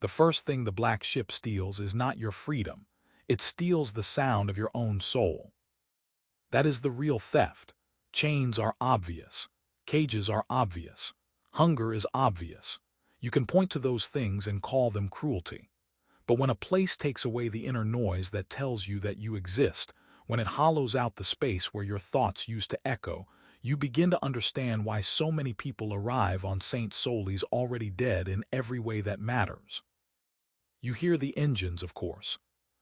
The first thing the black ship steals is not your freedom. It steals the sound of your own soul. That is the real theft. Chains are obvious. Cages are obvious. Hunger is obvious. You can point to those things and call them cruelty. But when a place takes away the inner noise that tells you that you exist, when it hollows out the space where your thoughts used to echo, you begin to understand why so many people arrive on St. Soli's already dead in every way that matters. You hear the engines, of course.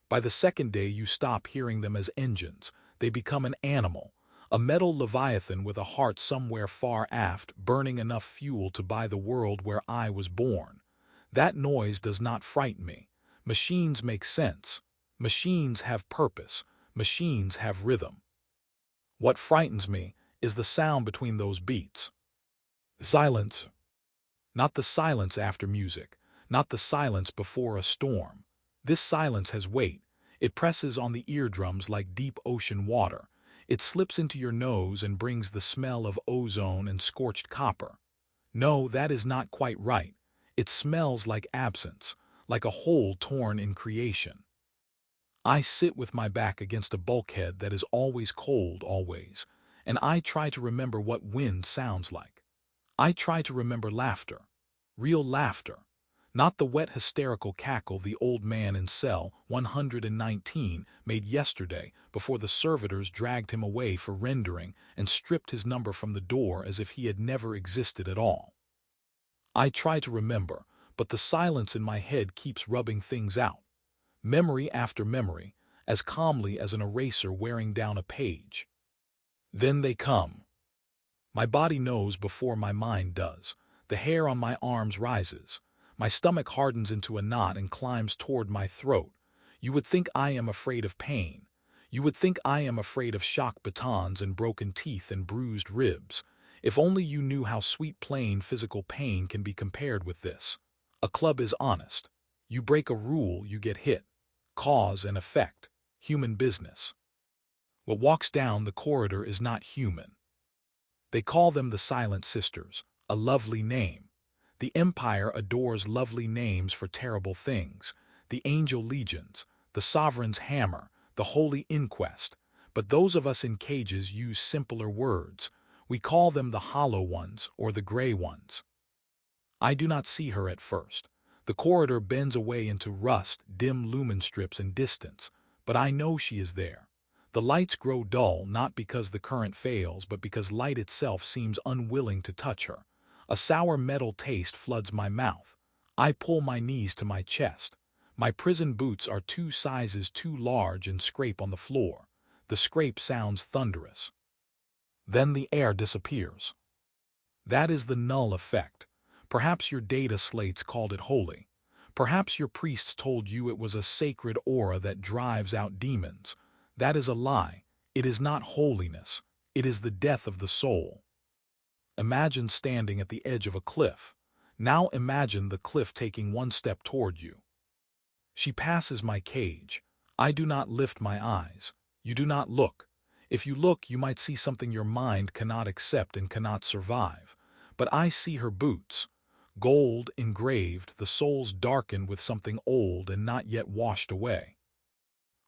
By the second day you stop hearing them as engines. They become an animal, a metal leviathan with a heart somewhere far aft, burning enough fuel to buy the world where I was born. That noise does not frighten me. Machines make sense. Machines have purpose. Machines have rhythm. What frightens me is the sound between those beats. Silence. Not the silence after music, not the silence before a storm. This silence has weight. It presses on the eardrums like deep ocean water. It slips into your nose and brings the smell of ozone and scorched copper. No, that is not quite right. It smells like absence, like a hole torn in creation. I sit with my back against a bulkhead that is always cold, always, and I try to remember what wind sounds like. I try to remember laughter, real laughter, not the wet hysterical cackle the old man in cell 119 made yesterday before the servitors dragged him away for rendering and stripped his number from the door as if he had never existed at all. I try to remember, but the silence in my head keeps rubbing things out. Memory after memory, as calmly as an eraser wearing down a page. Then they come. My body knows before my mind does. The hair on my arms rises. My stomach hardens into a knot and climbs toward my throat. You would think I am afraid of pain. You would think I am afraid of shock batons and broken teeth and bruised ribs. If only you knew how sweet plain physical pain can be compared with this. A club is honest. You break a rule, you get hit. Cause and effect. Human business. What walks down the corridor is not human. They call them the Silent Sisters, a lovely name. The Empire adores lovely names for terrible things. The Angel Legions, the Sovereign's Hammer, the Holy Inquest. But those of us in cages use simpler words. We call them the Hollow Ones or the Gray Ones. I do not see her at first. The corridor bends away into rust, dim lumen strips and distance, but I know she is there. The lights grow dull not because the current fails, but because light itself seems unwilling to touch her. A sour metal taste floods my mouth. I pull my knees to my chest. My prison boots are 2 sizes too large and scrape on the floor. The scrape sounds thunderous. Then the air disappears. That is the null effect. Perhaps your data slates called it holy. Perhaps your priests told you it was a sacred aura that drives out demons. That is a lie. It is not holiness. It is the death of the soul. Imagine standing at the edge of a cliff. Now imagine the cliff taking 1 step toward you. She passes my cage. I do not lift my eyes. You do not look. If you look, you might see something your mind cannot accept and cannot survive. But I see her boots. Gold engraved, the soles darkened with something old and not yet washed away.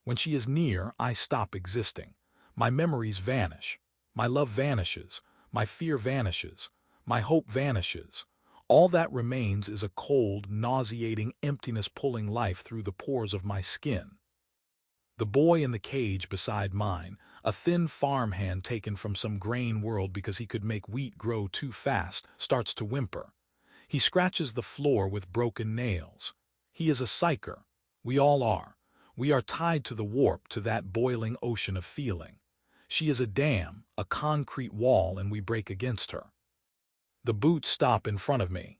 When she is near, I stop existing. My memories vanish. My love vanishes. My fear vanishes. My hope vanishes. All that remains is a cold, nauseating emptiness pulling life through the pores of my skin. The boy in the cage beside mine, a thin farmhand taken from some grain world because he could make wheat grow too fast, starts to whimper. He scratches the floor with broken nails. He is a psyker. We all are. We are tied to the warp, to that boiling ocean of feeling. She is a dam, a concrete wall, and we break against her. The boots stop in front of me.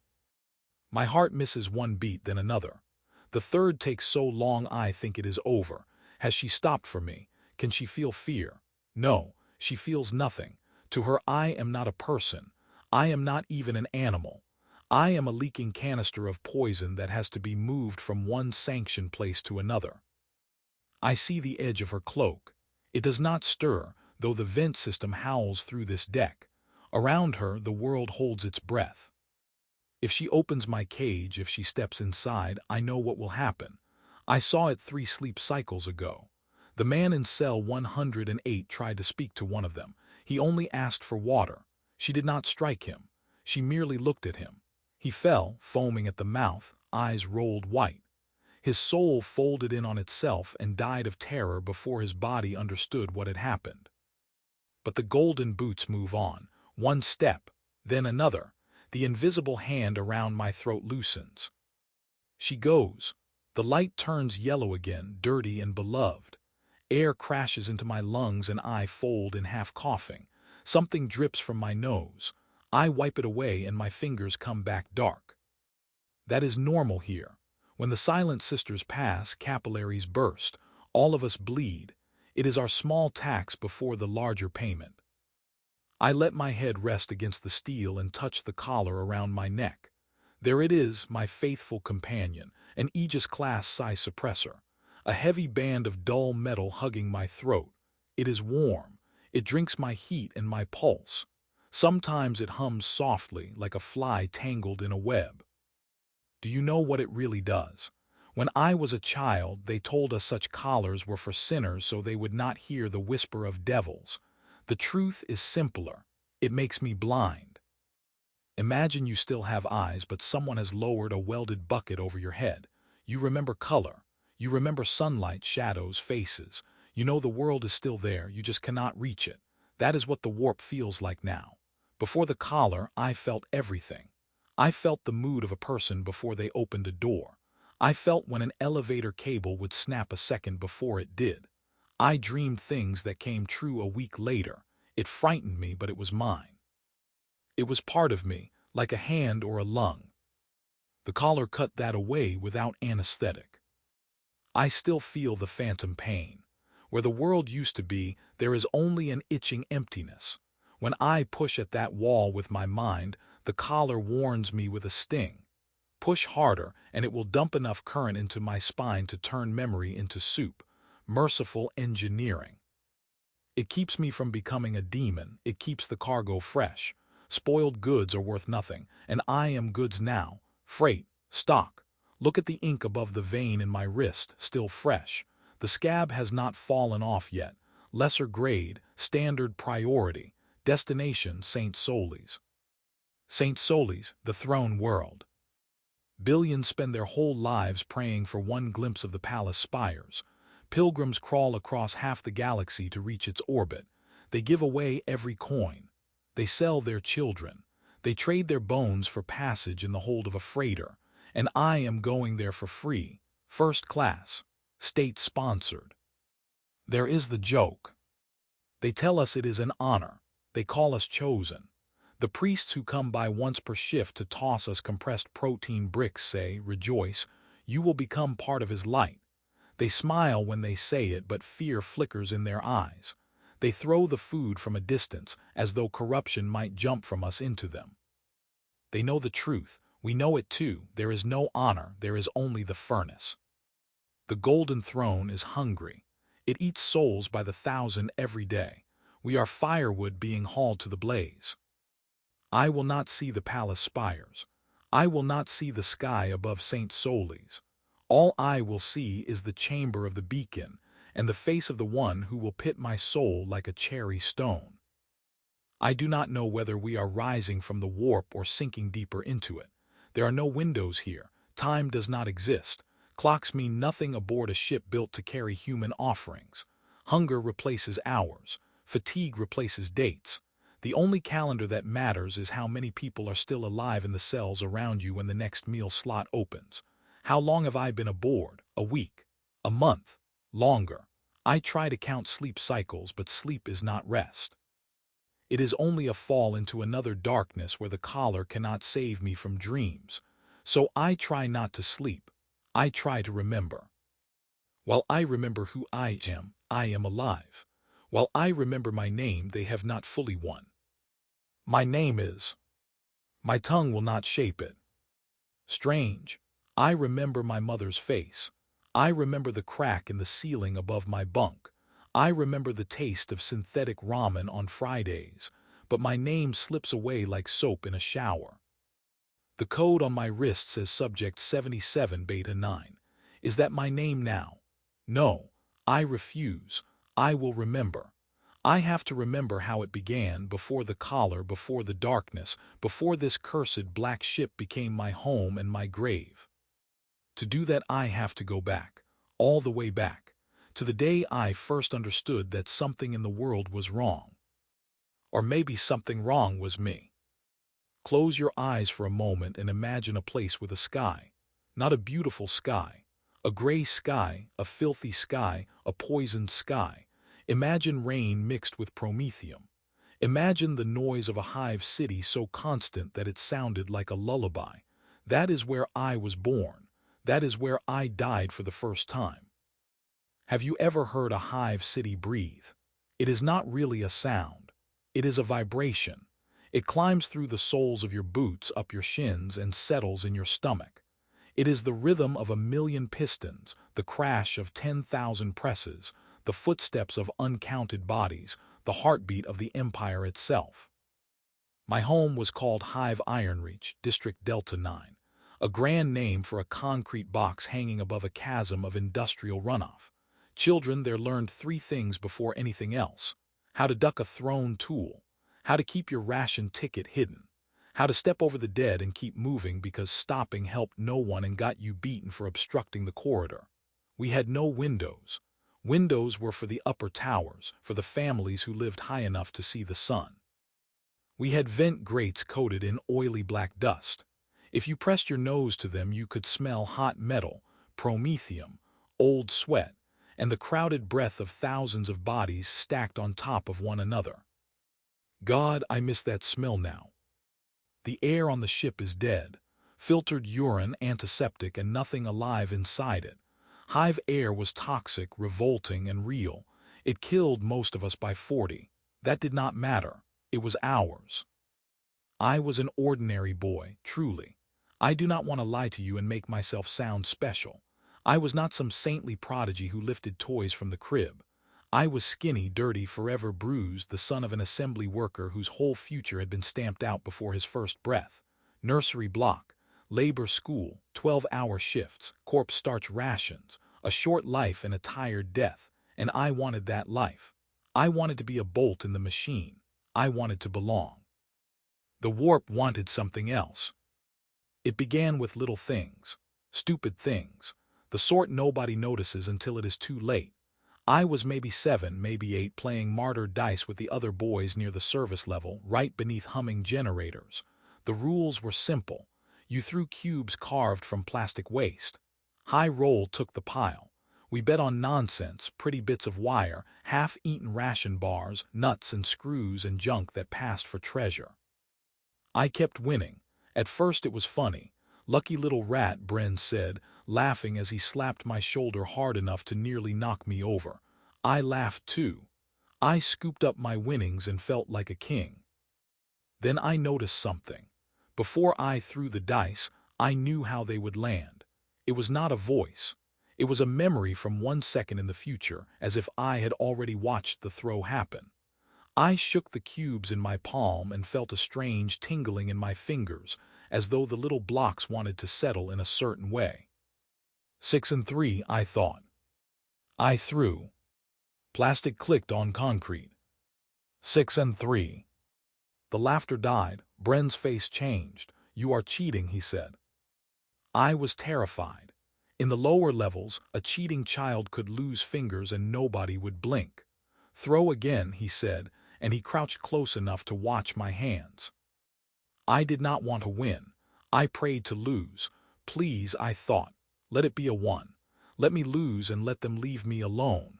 My heart misses 1 beat, then another. The third takes so long I think it is over. Has she stopped for me? Can she feel fear? No, she feels nothing. To her I am not a person. I am not even an animal. I am a leaking canister of poison that has to be moved from one sanctioned place to another. I see the edge of her cloak. It does not stir, though the vent system howls through this deck. Around her, the world holds its breath. If she opens my cage, if she steps inside, I know what will happen. I saw it 3 sleep cycles ago. The man in cell 108 tried to speak to one of them. He only asked for water. She did not strike him. She merely looked at him. He fell, foaming at the mouth, eyes rolled white. His soul folded in on itself and died of terror before his body understood what had happened. But the golden boots move on. One step, then another. The invisible hand around my throat loosens. She goes. The light turns yellow again, dirty and beloved. Air crashes into my lungs and I fold in half coughing. Something drips from my nose. I wipe it away and my fingers come back dark. That is normal here. When the silent sisters pass, capillaries burst. All of us bleed. It is our small tax before the larger payment. I let my head rest against the steel and touch the collar around my neck. There it is, my faithful companion, an Aegis-class psi-suppressor. A heavy band of dull metal hugging my throat. It is warm. It drinks my heat and my pulse. Sometimes it hums softly, like a fly tangled in a web. Do you know what it really does? When I was a child, they told us such collars were for sinners so they would not hear the whisper of devils. The truth is simpler. It makes me blind. Imagine you still have eyes, but someone has lowered a welded bucket over your head. You remember color. You remember sunlight, shadows, faces. You know the world is still there, you just cannot reach it. That is what the warp feels like now. Before the collar, I felt everything. I felt the mood of a person before they opened a door. I felt when an elevator cable would snap a second before it did. I dreamed things that came true a week later. It frightened me, but it was mine. It was part of me, like a hand or a lung. The collar cut that away without anesthetic. I still feel the phantom pain. Where the world used to be, there is only an itching emptiness. When I push at that wall with my mind, the collar warns me with a sting. Push harder, and it will dump enough current into my spine to turn memory into soup. Merciful engineering. It keeps me from becoming a demon. It keeps the cargo fresh. Spoiled goods are worth nothing, and I am goods now. Freight, stock. Look at the ink above the vein in my wrist, still fresh. The scab has not fallen off yet. Lesser grade, standard priority. Destination, St. Solis. St. Solis, the throne world. Billions spend their whole lives praying for one glimpse of the palace spires. Pilgrims crawl across half the galaxy to reach its orbit. They give away every coin. They sell their children. They trade their bones for passage in the hold of a freighter. And I am going there for free, first class, state-sponsored. There is the joke. They tell us it is an honor. They call us chosen. The priests who come by once per shift to toss us compressed protein bricks say, rejoice, you will become part of his light. They smile when they say it, but fear flickers in their eyes. They throw the food from a distance, as though corruption might jump from us into them. They know the truth. We know it too. There is no honor. There is only the furnace. The golden throne is hungry. It eats souls by the thousand every day. We are firewood being hauled to the blaze. I will not see the palace spires. I will not see the sky above St. Solis. All I will see is the chamber of the beacon and the face of the one who will pit my soul like a cherry stone. I do not know whether we are rising from the warp or sinking deeper into it. There are no windows here. Time does not exist. Clocks mean nothing aboard a ship built to carry human offerings. Hunger replaces hours. Fatigue replaces dates. The only calendar that matters is how many people are still alive in the cells around you when the next meal slot opens. How long have I been aboard? A week? A month? Longer? I try to count sleep cycles, but sleep is not rest. It is only a fall into another darkness where the collar cannot save me from dreams. So I try not to sleep. I try to remember. While I remember who I am alive. While I remember my name, they have not fully won. My name is. My tongue will not shape it. Strange. I remember my mother's face. I remember the crack in the ceiling above my bunk. I remember the taste of synthetic ramen on Fridays, but my name slips away like soap in a shower. The code on my wrist says Subject 77 Beta 9. Is that my name now? No, I refuse. I will remember. I have to remember how it began, before the collar, before the darkness, before this cursed black ship became my home and my grave. To do that I have to go back, all the way back, to the day I first understood that something in the world was wrong. Or maybe something wrong was me. Close your eyes for a moment and imagine a place with a sky. Not a beautiful sky. A gray sky, a filthy sky, a poisoned sky. Imagine rain mixed with promethium. Imagine the noise of a hive city so constant that it sounded like a lullaby. That is where I was born. That is where I died for the first time. Have you ever heard a hive city breathe? It is not really a sound. It is a vibration. It climbs through the soles of your boots, up your shins, and settles in your stomach. It is the rhythm of 1,000,000 pistons, the crash of 10,000 presses, the footsteps of uncounted bodies, the heartbeat of the empire itself. My home was called Hive Ironreach, District Delta 9, a grand name for a concrete box hanging above a chasm of industrial runoff. Children there learned 3 things before anything else: how to duck a thrown tool, how to keep your ration ticket hidden, how to step over the dead and keep moving because stopping helped no one and got you beaten for obstructing the corridor. We had no windows. Windows were for the upper towers, for the families who lived high enough to see the sun. We had vent grates coated in oily black dust. If you pressed your nose to them, you could smell hot metal, promethium, old sweat, and the crowded breath of thousands of bodies stacked on top of one another. God, I miss that smell now. The air on the ship is dead. Filtered urine, antiseptic, and nothing alive inside it. Hive air was toxic, revolting, and real. It killed most of us by 40. That did not matter. It was ours. I was an ordinary boy, truly. I do not want to lie to you and make myself sound special. I was not some saintly prodigy who lifted toys from the crib. I was skinny, dirty, forever bruised, the son of an assembly worker whose whole future had been stamped out before his first breath. Nursery block, labor school, 12-hour shifts, corpse starch rations, a short life and a tired death, and I wanted that life. I wanted to be a bolt in the machine. I wanted to belong. The warp wanted something else. It began with little things, stupid things, the sort nobody notices until it is too late. I was maybe 7, maybe 8, playing martyr dice with the other boys near the service level, right beneath humming generators. The rules were simple. You threw cubes carved from plastic waste. High roll took the pile. We bet on nonsense, pretty bits of wire, half-eaten ration bars, nuts and screws and junk that passed for treasure. I kept winning. At first it was funny. Lucky little rat, Bren said, laughing as he slapped my shoulder hard enough to nearly knock me over. I laughed too. I scooped up my winnings and felt like a king. Then I noticed something. Before I threw the dice, I knew how they would land. It was not a voice. It was a memory from 1 second in the future, as if I had already watched the throw happen. I shook the cubes in my palm and felt a strange tingling in my fingers, as though the little blocks wanted to settle in a certain way. 6 and 3, I thought. I threw. Plastic clicked on concrete. 6 and 3. The laughter died. Bren's face changed. You are cheating, he said. I was terrified. In the lower levels, a cheating child could lose fingers and nobody would blink. Throw again, he said, and he crouched close enough to watch my hands. I did not want to win. I prayed to lose. Please, I thought, let it be a 1. Let me lose and let them leave me alone.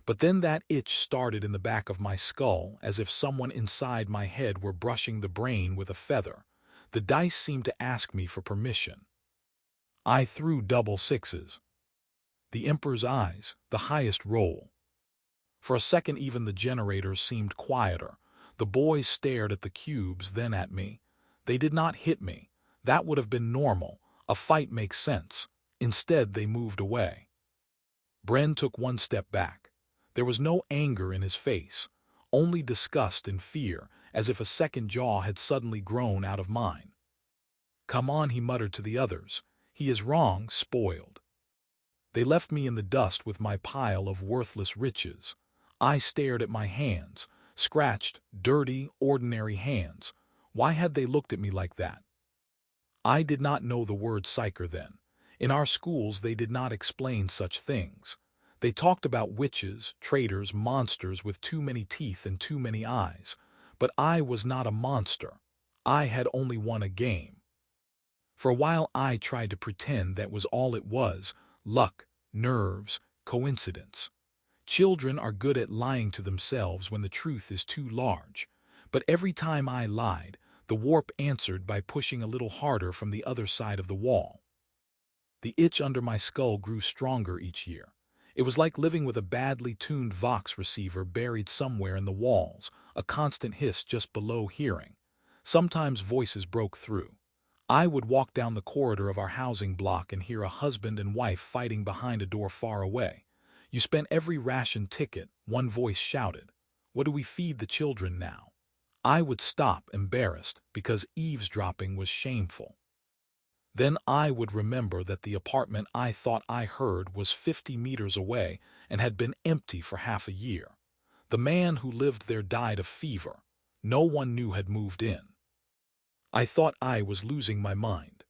But then that itch started in the back of my skull, as if someone inside my head were brushing the brain with a feather. The dice seemed to ask me for permission. I threw double 6s. The Emperor's eyes, the highest roll. For a second even the generators seemed quieter. The boys stared at the cubes, then at me. They did not hit me. That would have been normal. A fight makes sense. Instead, they moved away. Bren took 1 step back. There was no anger in his face, only disgust and fear, as if a second jaw had suddenly grown out of mine. "Come on," he muttered to the others. "He is wrong, spoiled." They left me in the dust with my pile of worthless riches. I stared at my hands, scratched, dirty, ordinary hands. Why had they looked at me like that? I did not know the word psyker then. In our schools they did not explain such things. They talked about witches, traitors, monsters with too many teeth and too many eyes. But I was not a monster. I had only won a game. For a while I tried to pretend that was all it was: luck, nerves, coincidence. Children are good at lying to themselves when the truth is too large. But every time I lied, the warp answered by pushing a little harder from the other side of the wall. The itch under my skull grew stronger each year. It was like living with a badly tuned Vox receiver buried somewhere in the walls, a constant hiss just below hearing. Sometimes voices broke through. I would walk down the corridor of our housing block and hear a husband and wife fighting behind a door far away. "You spent every ration ticket," one voice shouted. "What do we feed the children now?" I would stop, embarrassed, because eavesdropping was shameful. Then I would remember that the apartment I thought I heard was 50 meters away and had been empty for half a year. The man who lived there died of fever. No one knew had moved in. I thought I was losing my mind.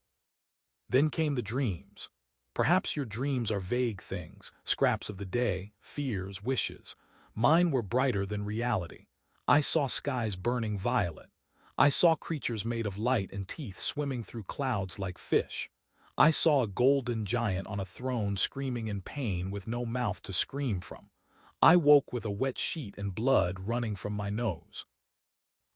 Then came the dreams. Perhaps your dreams are vague things, scraps of the day, fears, wishes. Mine were brighter than reality. I saw skies burning violet. I saw creatures made of light and teeth swimming through clouds like fish. I saw a golden giant on a throne screaming in pain with no mouth to scream from. I woke with a wet sheet and blood running from my nose.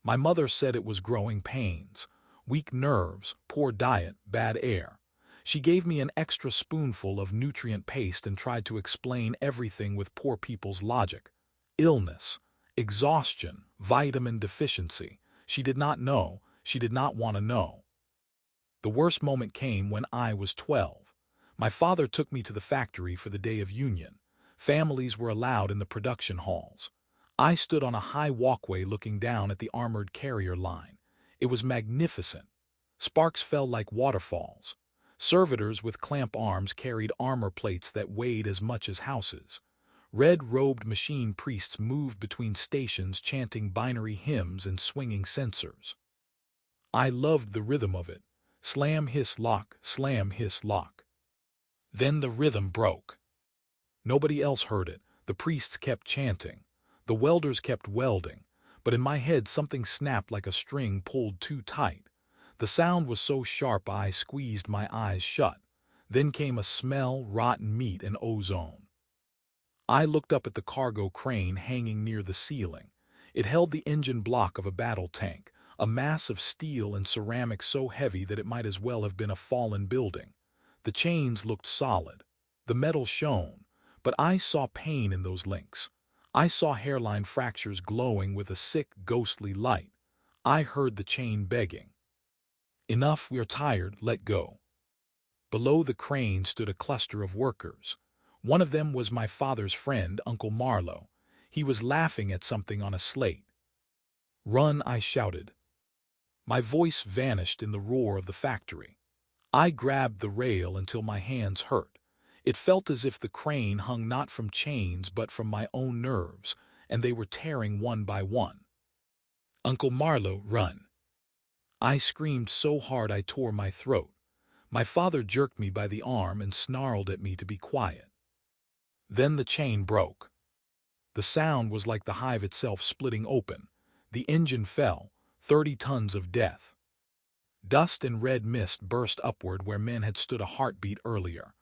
My mother said it was growing pains, weak nerves, poor diet, bad air. She gave me an extra spoonful of nutrient paste and tried to explain everything with poor people's logic. Illness, exhaustion, vitamin deficiency. She did not know. She did not want to know. The worst moment came when I was 12. My father took me to the factory for the Day of Union. Families were allowed in the production halls. I stood on a high walkway looking down at the armored carrier line. It was magnificent. Sparks fell like waterfalls. Servitors with clamp arms carried armor plates that weighed as much as houses. Red-robed machine priests moved between stations chanting binary hymns and swinging censers. I loved the rhythm of it. Slam, hiss, lock, slam, hiss, lock. Then the rhythm broke. Nobody else heard it. The priests kept chanting. The welders kept welding. But in my head something snapped like a string pulled too tight. The sound was so sharp I squeezed my eyes shut. Then came a smell: rotten meat and ozone. I looked up at the cargo crane hanging near the ceiling. It held the engine block of a battle tank, a mass of steel and ceramic so heavy that it might as well have been a fallen building. The chains looked solid. The metal shone. But I saw pain in those links. I saw hairline fractures glowing with a sick, ghostly light. I heard the chain begging. "Enough, we're tired, let go." Below the crane stood a cluster of workers. One of them was my father's friend, Uncle Marlowe. He was laughing at something on a slate. "Run," I shouted. My voice vanished in the roar of the factory. I grabbed the rail until my hands hurt. It felt as if the crane hung not from chains but from my own nerves, and they were tearing one by one. "Uncle Marlowe, run!" I screamed so hard I tore my throat. My father jerked me by the arm and snarled at me to be quiet. Then the chain broke. The sound was like the hive itself splitting open. The engine fell, 30 tons of death. Dust and red mist burst upward where men had stood a heartbeat earlier.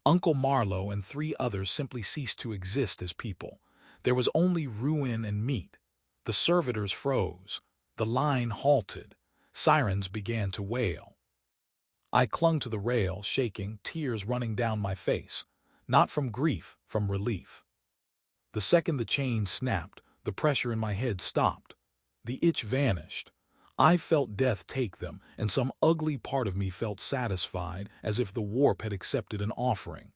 Uncle Marlowe and 3 others simply ceased to exist as people. There was only ruin and meat. The servitors froze. The line halted. Sirens began to wail. I clung to the rail, shaking, tears running down my face. Not from grief, from relief. The second the chain snapped, the pressure in my head stopped. The itch vanished. I felt death take them, and some ugly part of me felt satisfied, as if the warp had accepted an offering.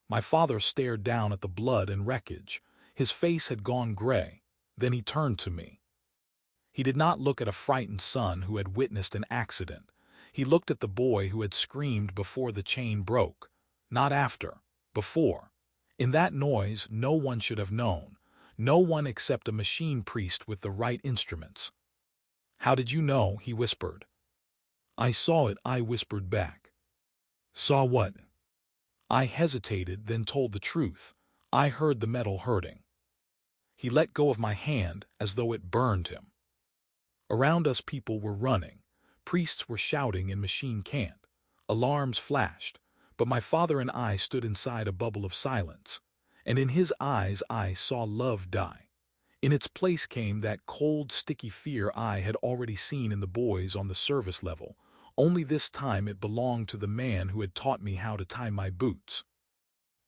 My father stared down at the blood and wreckage. His face had gone gray. Then he turned to me. He did not look at a frightened son who had witnessed an accident. He looked at the boy who had screamed before the chain broke. Not after. Before. In that noise, no one should have known. No one except a machine priest with the right instruments. "How did you know?" he whispered. "I saw it," I whispered back. "Saw what?" I hesitated, then told the truth. I heard the metal hurting. He let go of my hand as though it burned him. Around us people were running. Priests were shouting in machine cant. Alarms flashed, but my father and I stood inside a bubble of silence. And in his eyes I saw love die. In its place came that cold, sticky fear I had already seen in the boys on the service level, only this time it belonged to the man who had taught me how to tie my boots.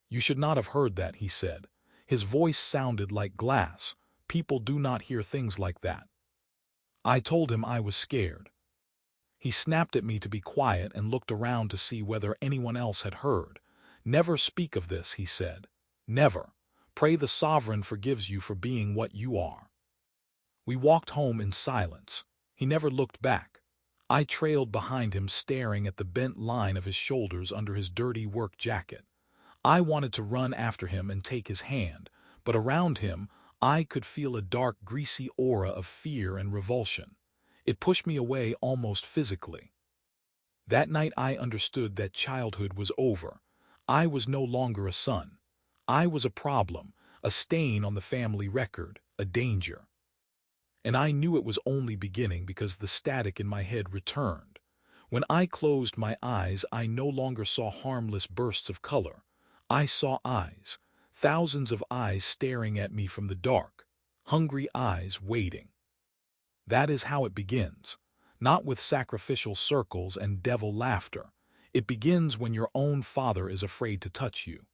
"You should not have heard that," he said. His voice sounded like glass. People do not hear things like that. I told him I was scared. He snapped at me to be quiet and looked around to see whether anyone else had heard. "Never speak of this," he said. "Never. Pray the sovereign forgives you for being what you are." We walked home in silence. He never looked back. I trailed behind him, staring at the bent line of his shoulders under his dirty work jacket. I wanted to run after him and take his hand, but around him I could feel a dark, greasy aura of fear and revulsion. It pushed me away almost physically. That night I understood that childhood was over. I was no longer a son. I was a problem, a stain on the family record, a danger. And I knew it was only beginning because the static in my head returned. When I closed my eyes, I no longer saw harmless bursts of color. I saw eyes, thousands of eyes staring at me from the dark, hungry eyes waiting. That is how it begins, not with sacrificial circles and devil laughter. It begins when your own father is afraid to touch you.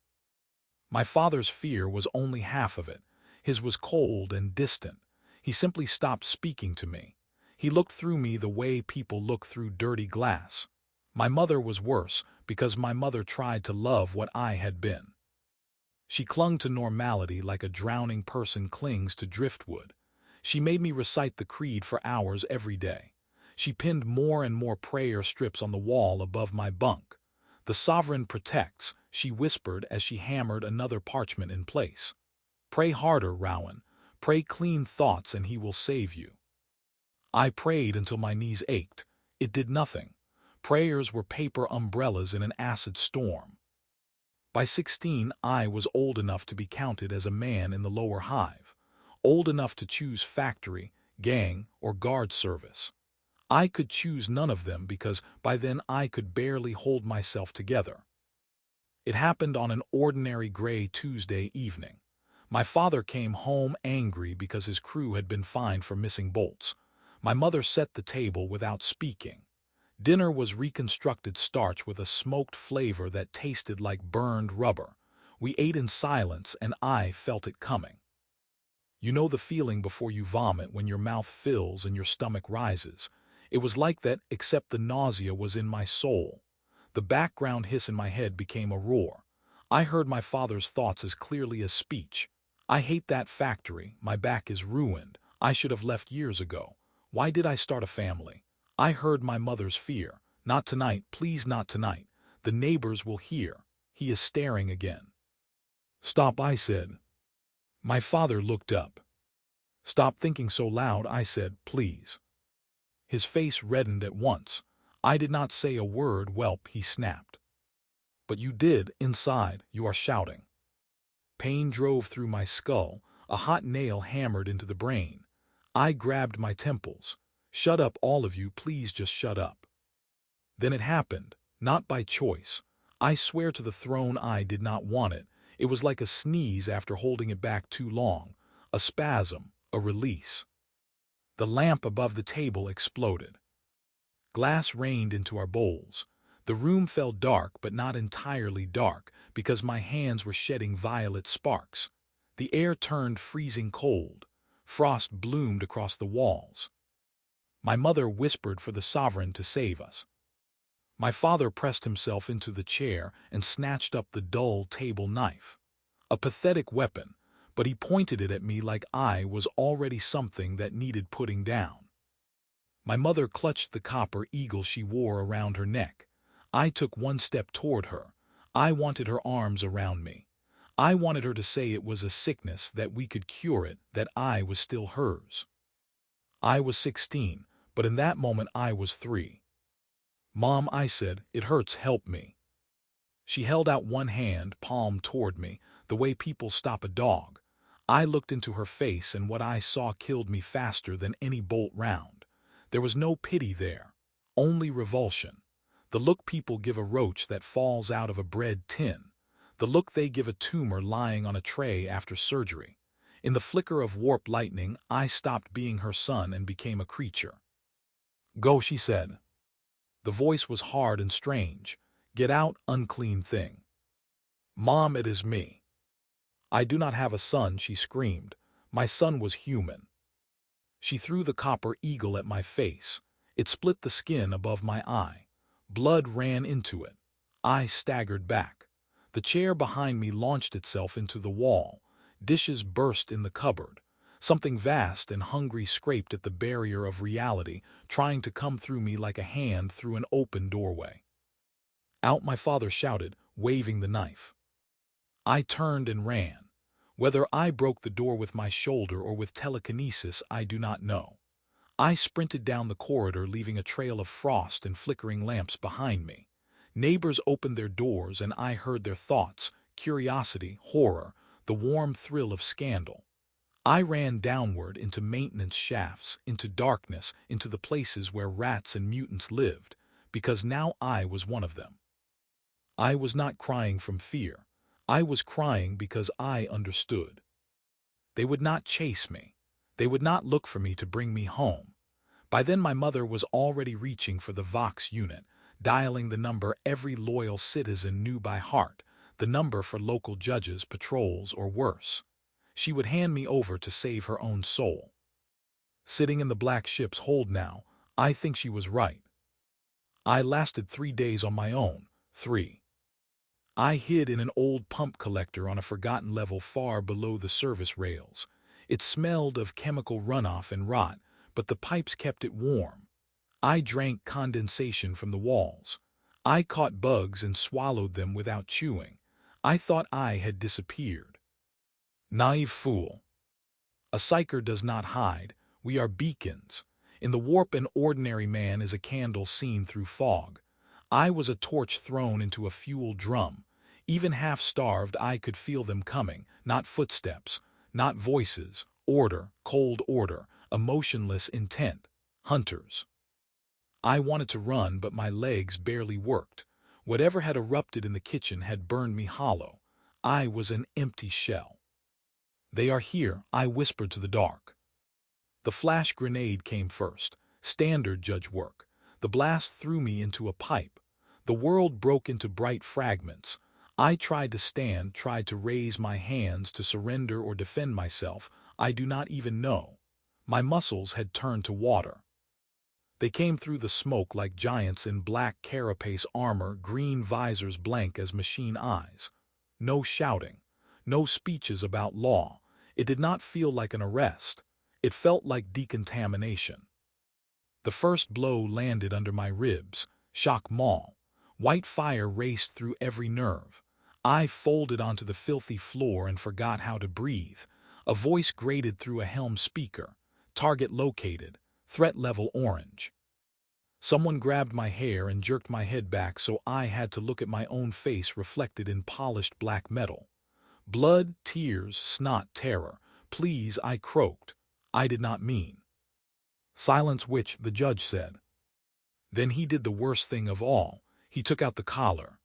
My father's fear was only half of it. His was cold and distant. He simply stopped speaking to me. He looked through me the way people look through dirty glass. My mother was worse because my mother tried to love what I had been. She clung to normality like a drowning person clings to driftwood. She made me recite the creed for hours every day. She pinned more and more prayer strips on the wall above my bunk. "The sovereign protects," she whispered as she hammered another parchment in place. "Pray harder, Rowan. Pray clean thoughts and he will save you." I prayed until my knees ached. It did nothing. Prayers were paper umbrellas in an acid storm. By 16, I was old enough to be counted as a man in the lower Hive, old enough to choose factory, gang, or guard service. I could choose none of them because by then I could barely hold myself together. It happened on an ordinary gray Tuesday evening. My father came home angry because his crew had been fined for missing bolts. My mother set the table without speaking. Dinner was reconstructed starch with a smoked flavor that tasted like burned rubber. We ate in silence and I felt it coming. You know the feeling before you vomit when your mouth fills and your stomach rises. It was like that, except the nausea was in my soul. The background hiss in my head became a roar. I heard my father's thoughts as clearly as speech. "I hate that factory. My back is ruined. I should have left years ago. Why did I start a family?" I heard my mother's fear. "Not tonight, please, not tonight. The neighbors will hear. He is staring again." "Stop," I said. My father looked up. "Stop thinking so loud," I said, "please." His face reddened at once. "I did not say a word, whelp," he snapped. "But you did, inside, you are shouting." Pain drove through my skull. A hot nail hammered into the brain. I grabbed my temples. "Shut up, all of you, please just shut up." Then it happened, not by choice. I swear to the throne I did not want it. It was like a sneeze after holding it back too long. A spasm, a release. The lamp above the table exploded. Glass rained into our bowls. The room fell dark, but not entirely dark, because my hands were shedding violet sparks. The air turned freezing cold. Frost bloomed across the walls. My mother whispered for the sovereign to save us. My father pressed himself into the chair and snatched up the dull table knife. A pathetic weapon, but he pointed it at me like I was already something that needed putting down. My mother clutched the copper eagle she wore around her neck. I took one step toward her. I wanted her arms around me. I wanted her to say it was a sickness, that we could cure it, that I was still hers. I was 16, but in that moment I was 3. "Mom," I said, "it hurts, help me." She held out one hand, palm toward me, the way people stop a dog. I looked into her face, and what I saw killed me faster than any bolt round. There was no pity there, only revulsion. The look people give a roach that falls out of a bread tin. The look they give a tumor lying on a tray after surgery. In the flicker of warp lightning, I stopped being her son and became a creature. "Go," she said. The voice was hard and strange. "Get out, unclean thing." "Mom, it is me." "I do not have a son," she screamed. "My son was human." She threw the copper eagle at my face. It split the skin above my eye. Blood ran into it. I staggered back. The chair behind me launched itself into the wall. Dishes burst in the cupboard. Something vast and hungry scraped at the barrier of reality, trying to come through me like a hand through an open doorway. "Out," my father shouted, waving the knife. I turned and ran. Whether I broke the door with my shoulder or with telekinesis, I do not know. I sprinted down the corridor, leaving a trail of frost and flickering lamps behind me. Neighbors opened their doors, and I heard their thoughts: curiosity, horror, the warm thrill of scandal. I ran downward into maintenance shafts, into darkness, into the places where rats and mutants lived, because now I was one of them. I was not crying from fear. I was crying because I understood. They would not chase me. They would not look for me to bring me home. By then my mother was already reaching for the Vox unit, dialing the number every loyal citizen knew by heart, the number for local judges, patrols, or worse. She would hand me over to save her own soul. Sitting in the black ship's hold now, I think she was right. I lasted 3 days on my own. 3. I hid in an old pump collector on a forgotten level far below the service rails. It smelled of chemical runoff and rot, but the pipes kept it warm. I drank condensation from the walls. I caught bugs and swallowed them without chewing. I thought I had disappeared. Naive fool. A psyker does not hide. We are beacons. In the warp, an ordinary man is a candle seen through fog. I was a torch thrown into a fuel drum. Even half-starved, I could feel them coming, not footsteps, not voices, order, cold order, emotionless intent. Hunters. I wanted to run, but my legs barely worked. Whatever had erupted in the kitchen had burned me hollow. I was an empty shell. "They are here," I whispered to the dark. The flash grenade came first. Standard judge work. The blast threw me into a pipe. The world broke into bright fragments. I tried to stand, tried to raise my hands to surrender or defend myself. I do not even know. My muscles had turned to water. They came through the smoke like giants in black carapace armor, green visors blank as machine eyes. No shouting. No speeches about law. It did not feel like an arrest. It felt like decontamination. The first blow landed under my ribs. Shock maul. White fire raced through every nerve. I folded onto the filthy floor and forgot how to breathe. A voice grated through a helm speaker. Target located. Threat level orange. Someone grabbed my hair and jerked my head back, so I had to look at my own face reflected in polished black metal. Blood, tears, snot, terror. "Please," I croaked. "I did not mean." "Silence, witch," the judge said. Then he did the worst thing of all. He took out the collar.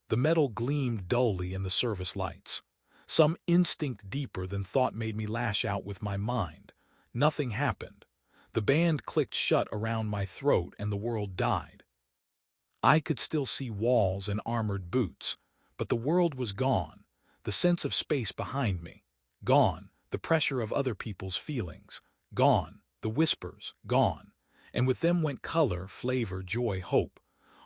The metal gleamed dully in the service lights. Some instinct deeper than thought made me lash out with my mind. Nothing happened. The band clicked shut around my throat and the world died. I could still see walls and armored boots, but the world was gone. The sense of space behind me. Gone. The pressure of other people's feelings. Gone. The whispers. Gone. And with them went color, flavor, joy, hope.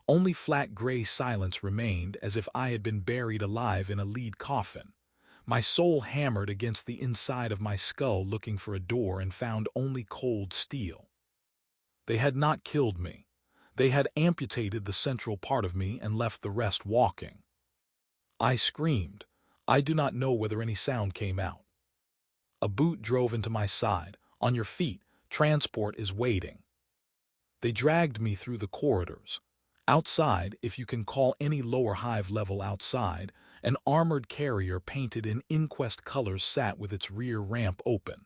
Only flat gray silence remained, as if I had been buried alive in a lead coffin. My soul hammered against the inside of my skull looking for a door and found only cold steel. They had not killed me. They had amputated the central part of me and left the rest walking. I screamed. I do not know whether any sound came out. A boot drove into my side. On your feet, transport is waiting. They dragged me through the corridors. Outside, if you can call any lower Hive level outside, an armored carrier painted in inquest colors sat with its rear ramp open.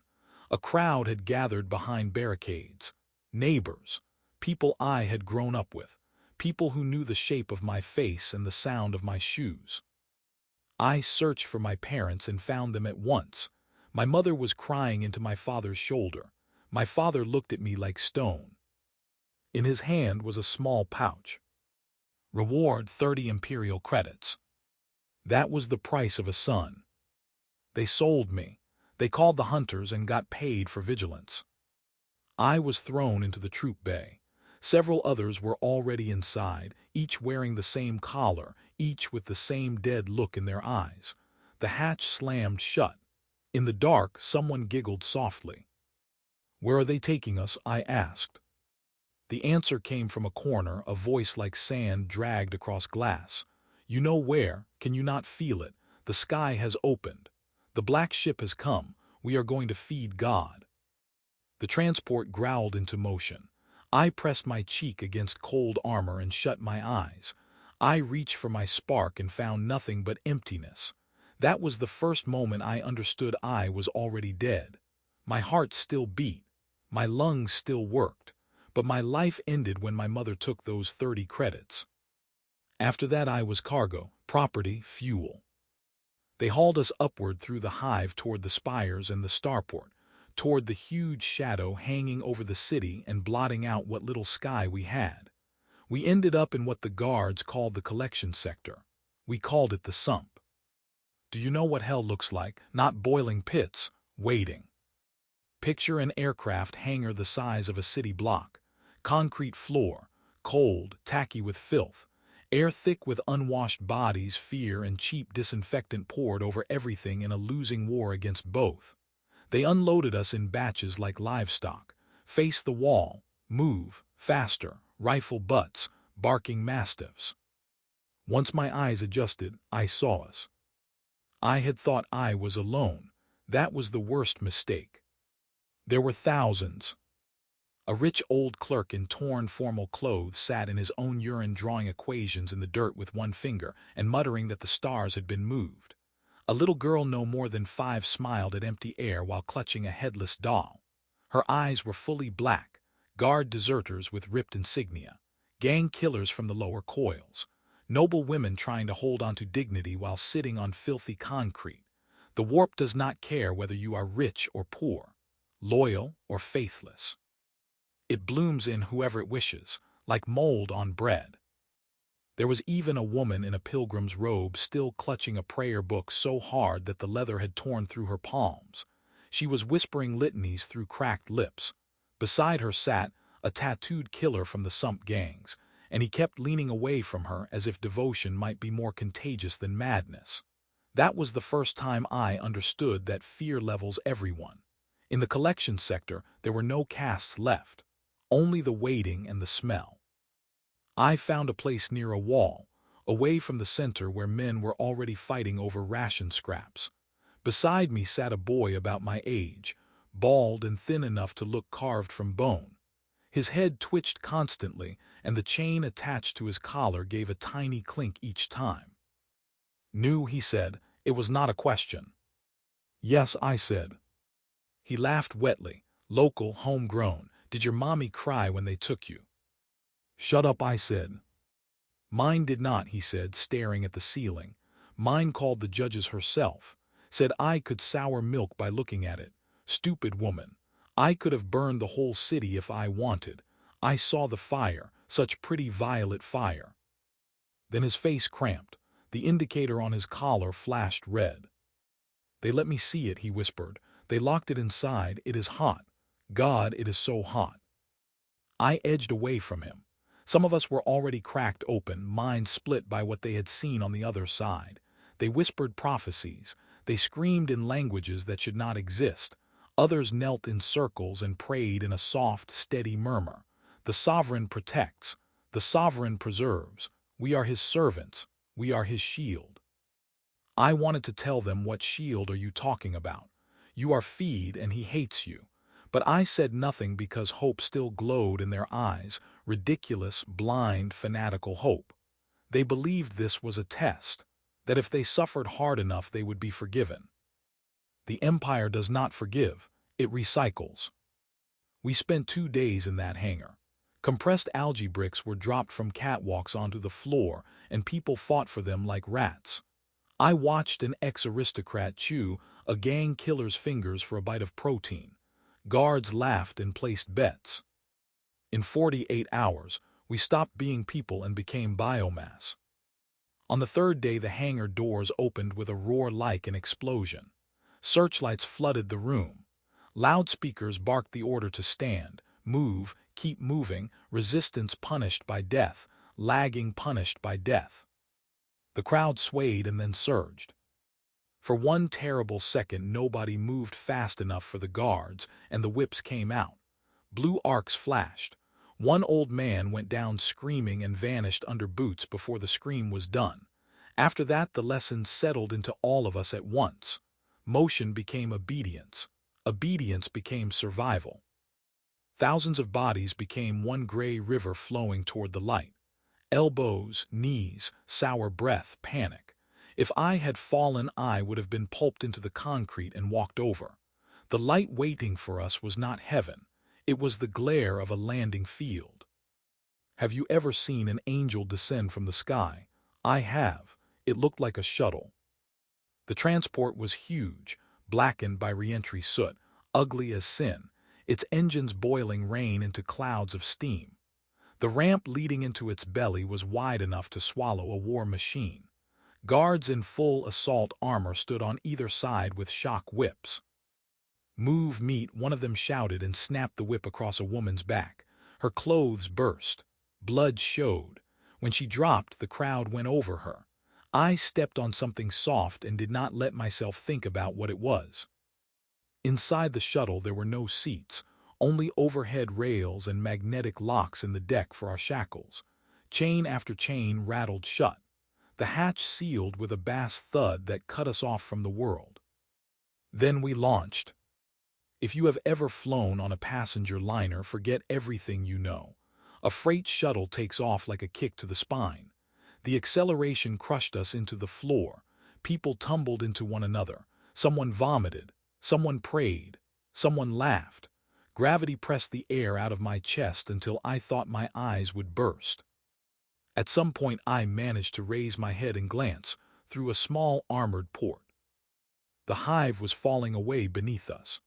A crowd had gathered behind barricades. Neighbors, people I had grown up with, people who knew the shape of my face and the sound of my shoes. I searched for my parents and found them at once. My mother was crying into my father's shoulder. My father looked at me like stone. In his hand was a small pouch. Reward 30 Imperial credits. That was the price of a son. They sold me. They called the hunters and got paid for vigilance. I was thrown into the troop bay. Several others were already inside, each wearing the same collar, each with the same dead look in their eyes. The hatch slammed shut. In the dark, someone giggled softly. "Where are they taking us?" I asked. The answer came from a corner, a voice like sand dragged across glass. "You know where, can you not feel it? The sky has opened. The black ship has come. We are going to feed God." The transport growled into motion. I pressed my cheek against cold armor and shut my eyes. I reached for my spark and found nothing but emptiness. That was the first moment I understood I was already dead. My heart still beat. My lungs still worked. But my life ended when my mother took those 30 credits. After that I was cargo, property, fuel. They hauled us upward through the Hive toward the spires and the starport, toward the huge shadow hanging over the city and blotting out what little sky we had. We ended up in what the guards called the collection sector. We called it the sump. Do you know what hell looks like? Not boiling pits, waiting. Picture an aircraft hangar the size of a city block. Concrete floor, cold, tacky with filth. Air thick with unwashed bodies, fear and cheap disinfectant poured over everything in a losing war against both. They unloaded us in batches like livestock. Face the wall, move, faster, rifle butts, barking mastiffs. Once my eyes adjusted, I saw us. I had thought I was alone. That was the worst mistake. There were thousands. A rich old clerk in torn formal clothes sat in his own urine drawing equations in the dirt with one finger and muttering that the stars had been moved. A little girl no more than 5 smiled at empty air while clutching a headless doll. Her eyes were fully black, guard deserters with ripped insignia, gang killers from the lower coils, noble women trying to hold on to dignity while sitting on filthy concrete. The warp does not care whether you are rich or poor, loyal or faithless. It blooms in whoever it wishes, like mold on bread. There was even a woman in a pilgrim's robe still clutching a prayer book so hard that the leather had torn through her palms. She was whispering litanies through cracked lips. Beside her sat a tattooed killer from the Sump gangs, and he kept leaning away from her as if devotion might be more contagious than madness. That was the first time I understood that fear levels everyone. In the collection sector, there were no castes left. Only the waiting and the smell. I found a place near a wall, away from the center where men were already fighting over ration scraps. Beside me sat a boy about my age, bald and thin enough to look carved from bone. His head twitched constantly, and the chain attached to his collar gave a tiny clink each time. "New," he said. It was not a question. "Yes," I said. He laughed wetly. "Local, homegrown. Did your mommy cry when they took you?" "Shut up," I said. "Mine did not," he said, staring at the ceiling. "Mine called the judges herself. Said I could sour milk by looking at it. Stupid woman. I could have burned the whole city if I wanted. I saw the fire, such pretty violet fire." Then his face cramped. The indicator on his collar flashed red. "They let me see it," he whispered. "They locked it inside. It is hot. God, it is so hot." I edged away from him. Some of us were already cracked open, minds split by what they had seen on the other side. They whispered prophecies. They screamed in languages that should not exist. Others knelt in circles and prayed in a soft, steady murmur. The sovereign protects. The sovereign preserves. We are his servants. We are his shield. I wanted to tell them, what shield are you talking about? You are feed and he hates you. But I said nothing because hope still glowed in their eyes, ridiculous, blind, fanatical hope. They believed this was a test, that if they suffered hard enough they would be forgiven. The Empire does not forgive, it recycles. We spent 2 days in that hangar. Compressed algae bricks were dropped from catwalks onto the floor, and people fought for them like rats. I watched an ex-aristocrat chew a gang killer's fingers for a bite of protein. Guards laughed and placed bets. In 48 hours, we stopped being people and became biomass. On the 3rd day, the hangar doors opened with a roar like an explosion. Searchlights flooded the room. Loudspeakers barked the order to stand, move, keep moving, resistance punished by death, lagging punished by death. The crowd swayed and then surged. For one terrible second, nobody moved fast enough for the guards, and the whips came out. Blue arcs flashed. One old man went down screaming and vanished under boots before the scream was done. After that, the lesson settled into all of us at once. Motion became obedience. Obedience became survival. Thousands of bodies became one gray river flowing toward the light. Elbows, knees, sour breath, panic. If I had fallen, I would have been pulped into the concrete and walked over. The light waiting for us was not heaven. It was the glare of a landing field. Have you ever seen an angel descend from the sky? I have. It looked like a shuttle. The transport was huge, blackened by re-entry soot, ugly as sin, its engines boiling rain into clouds of steam. The ramp leading into its belly was wide enough to swallow a war machine. Guards in full assault armor stood on either side with shock whips. "Move, meet," one of them shouted and snapped the whip across a woman's back. Her clothes burst. Blood showed. When she dropped, the crowd went over her. I stepped on something soft and did not let myself think about what it was. Inside the shuttle there were no seats, only overhead rails and magnetic locks in the deck for our shackles. Chain after chain rattled shut. The hatch sealed with a bass thud that cut us off from the world. Then we launched. If you have ever flown on a passenger liner, forget everything you know. A freight shuttle takes off like a kick to the spine. The acceleration crushed us into the floor. People tumbled into one another. Someone vomited. Someone prayed. Someone laughed. Gravity pressed the air out of my chest until I thought my eyes would burst. At some point I managed to raise my head and glance through a small armored port. The Hive was falling away beneath us.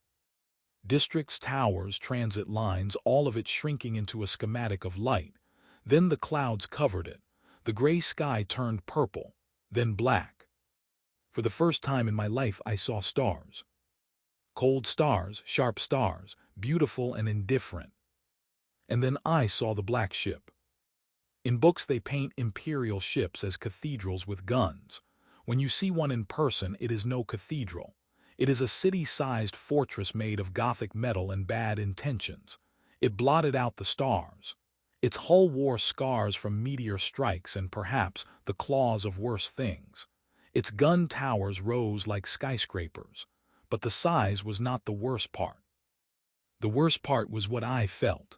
Districts, towers, transit lines, all of it shrinking into a schematic of light. Then the clouds covered it. The gray sky turned purple, then black. For the first time in my life I saw stars. Cold stars, sharp stars, beautiful and indifferent. And then I saw the black ship. In books they paint imperial ships as cathedrals with guns. When you see one in person, it is no cathedral. It is a city-sized fortress made of Gothic metal and bad intentions. It blotted out the stars. Its hull wore scars from meteor strikes and perhaps the claws of worse things. Its gun towers rose like skyscrapers. But the size was not the worst part. The worst part was what I felt.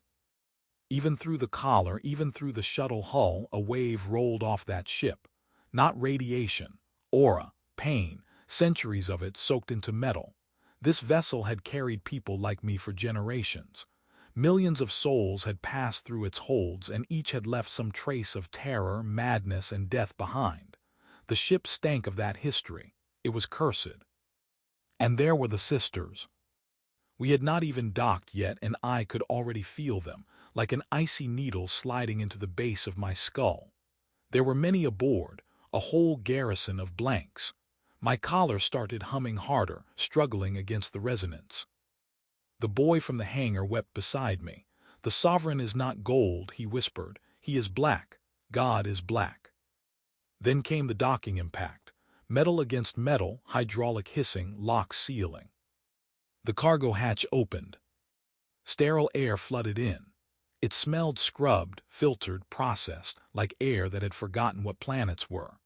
Even through the collar, even through the shuttle hull, a wave rolled off that ship. Not radiation, aura, pain, centuries of it soaked into metal. This vessel had carried people like me for generations. Millions of souls had passed through its holds, and each had left some trace of terror, madness, and death behind. The ship stank of that history. It was cursed. And there were the sisters. We had not even docked yet, and I could already feel them, like an icy needle sliding into the base of my skull. There were many aboard, a whole garrison of blanks. My collar started humming harder, struggling against the resonance. The boy from the hangar wept beside me. "The sovereign is not gold," he whispered. "He is black. God is black." Then came the docking impact. Metal against metal, hydraulic hissing, lock sealing. The cargo hatch opened. Sterile air flooded in. It smelled scrubbed, filtered, processed, like air that had forgotten what planets were.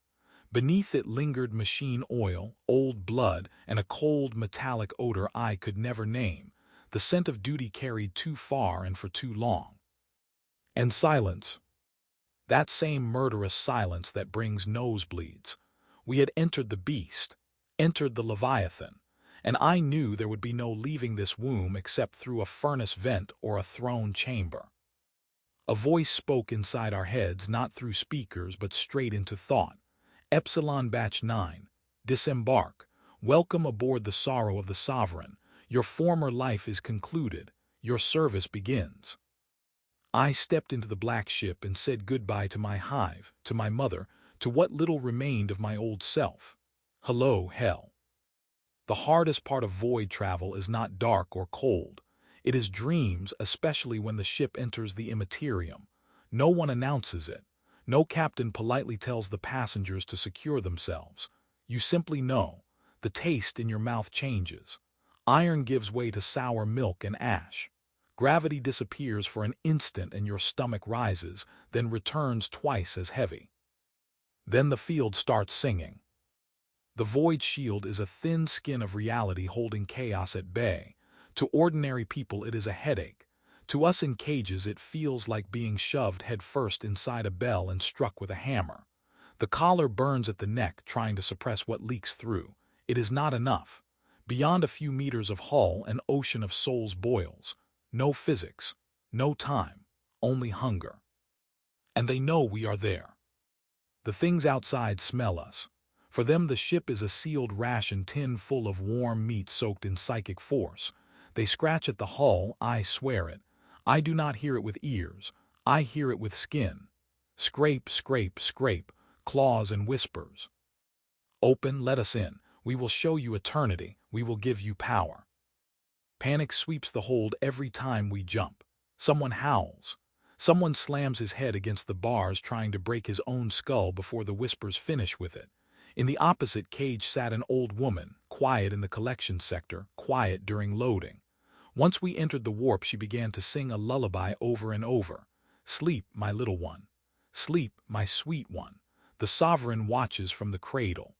Beneath it lingered machine oil, old blood, and a cold, metallic odor I could never name, the scent of duty carried too far and for too long. And silence. That same murderous silence that brings nosebleeds. We had entered the beast, entered the Leviathan, and I knew there would be no leaving this womb except through a furnace vent or a throne chamber. A voice spoke inside our heads, not through speakers but straight into thought. Epsilon Batch 9, disembark. Welcome aboard the sorrow of the sovereign. Your former life is concluded. Your service begins. I stepped into the black ship and said goodbye to my hive, to my mother, to what little remained of my old self. Hello, hell. The hardest part of void travel is not dark or cold. It is dreams, especially when the ship enters the immaterium. No one announces it. No captain politely tells the passengers to secure themselves. You simply know. The taste in your mouth changes. Iron gives way to sour milk and ash. Gravity disappears for an instant and your stomach rises, then returns twice as heavy. Then the field starts singing. The void shield is a thin skin of reality holding chaos at bay. To ordinary people it is a headache. To us in cages it feels like being shoved headfirst inside a bell and struck with a hammer. The collar burns at the neck trying to suppress what leaks through. It is not enough. Beyond a few meters of hull, an ocean of souls boils. No physics, no time, only hunger. And they know we are there. The things outside smell us. For them the ship is a sealed ration tin full of warm meat soaked in psychic force. They scratch at the hull, I swear it. I do not hear it with ears, I hear it with skin. Scrape, scrape, scrape, claws and whispers. Open, let us in. We will show you eternity. We will give you power. Panic sweeps the hold every time we jump. Someone howls. Someone slams his head against the bars trying to break his own skull before the whispers finish with it. In the opposite cage sat an old woman, quiet in the collection sector, quiet during loading. Once we entered the warp she began to sing a lullaby over and over. Sleep, my little one. Sleep, my sweet one. The sovereign watches from the cradle.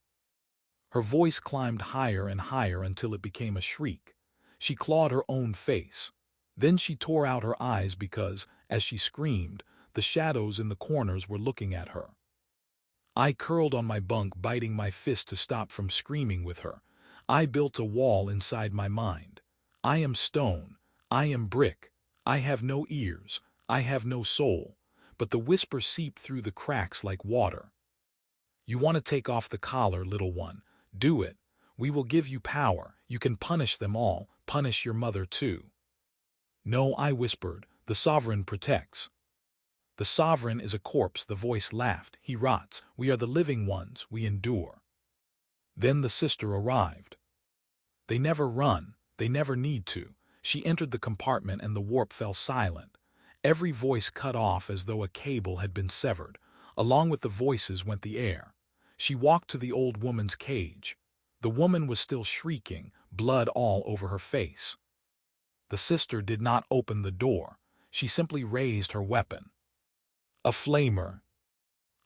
Her voice climbed higher and higher until it became a shriek. She clawed her own face. Then she tore out her eyes because, as she screamed, the shadows in the corners were looking at her. I curled on my bunk, biting my fist to stop from screaming with her. I built a wall inside my mind. I am stone. I am brick. I have no ears. I have no soul. But the whisper seeped through the cracks like water. You want to take off the collar, little one. Do it. We will give you power. You can punish them all. Punish your mother too. No, I whispered. The sovereign protects. The sovereign is a corpse, the voice laughed. He rots. We are the living ones. We endure. Then the sister arrived. They never run. They never need to. She entered the compartment and the warp fell silent. Every voice cut off as though a cable had been severed. Along with the voices went the air. She walked to the old woman's cage. The woman was still shrieking, blood all over her face. The sister did not open the door. She simply raised her weapon. A flamer.